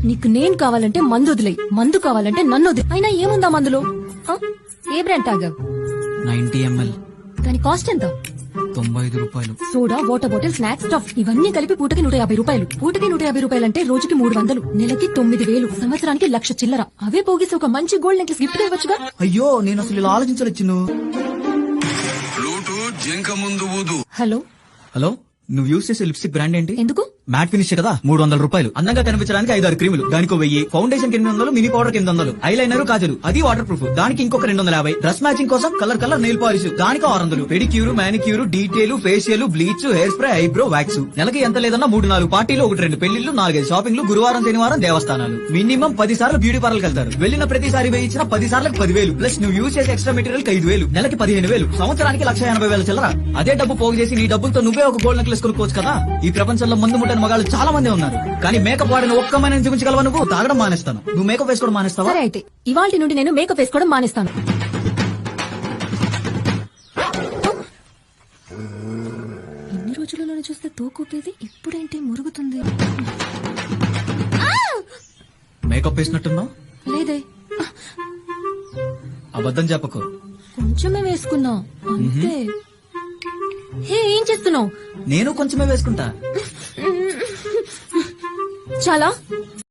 నీకు నేను కావాలంటే మందు వదిలేయి, మందు కావాలంటే నన్ను వదిలే. అయినా ఏముందా మందులో? ఏ బ్రాండ్ తాగావు? 90 ml. దాని కాస్ట్ ఎంత? 95 రూపాయలు. Soda, water bottle, snacks, stuff ఇవన్నీ కలిపి పూటకి 150 రూపాయలు. పూటకి 150 రూపాయలు అంటే రోజుకి 300, నెలకి 9000, సంవత్సరానికి 1,00,000 చిల్లర. అవే పోగేసి ఒక మంచి గోల్డ్ నెక్లెస్ గిఫ్ట్ ఇవ్వచ్చుగా. అయ్యో నేను అసలు ఇలా ఆలోచించలేను. హలో హలో, నువ్వు యూస్ చేసే లిప్స్టిక్ బ్రాండ్ ఏంటి? ఎందుకు? మ్యాట్ ఫినిష్ కదా, 300 రూపాయలు. అందంగా కనిపించడానికి 5-6 క్రీములు, దానికి 1000. Foundation 800, mini powder 800, eyeliner kajal అది వాటర్ ప్రూఫ్, దానికి ఇంకొక 250. డ్రెస్ మ్యాచింగ్ కోసం కలర్ నెయిల్ పాలిష్, దానికి 600. Pedicure, manicure, detail, facial, bleach, hair spray, eyebrow wax. నెలకి ఎంత లేదన్నా 3-4 పార్టీలు, 1-2 పెళ్లిళ్లు, 4-5 షాపింగ్లు, గురువారం శనివారం దేవస్థానాలు. మినిమం 10 సార్లు బ్యూటీ పార్లర్కి వెళ్తారు. వెళ్ళిన ప్రతిసారి వేయించిన 10 సార్లకు 10,000 ప్లస్ నువ్వు యూజ్ చేసే ఎక్స్ట్రా మెటీరియల్ 5,000. నెలకి 15,000, సంవత్సరానికి 1,80,000 చిల్లర. అదే డబ్బు పోగు చేసి నీ డబ్బులతో నువ్వే ఒక గోల్డ్ నెక్లెస్ కొనుక్కోవచ్చు కదా. ఈ ప్రపంచంలో మందు ముట్టని మగాళ్ళు చాలా మంది ఉన్నారు, కానీ మేకప్ వాడిన ఒక్క మనిషిని చూపించగలవా? నువ్వు తాగడం మానేస్తాను, నువ్వు మేకప్ వేసుకోవడం మానేస్తావా? సరే అయితే ఇవాల్టి నుండి నేను మేకప్ వేసుకోవడం మానేస్తాను. ఎన్ని రోజులలో చూస్తే తోకూపేది, ఇప్పుడేంటి మురుగుతుంది? మేకప్ వేసినట్టున్నావు. లేదే, అబద్ధం చెప్పకు. కొంచెమే వేసుకున్నా అంతే. హే, ఏం చేస్తున్నావు? నేను కొంచెమే వేసుకుంటా. చాలా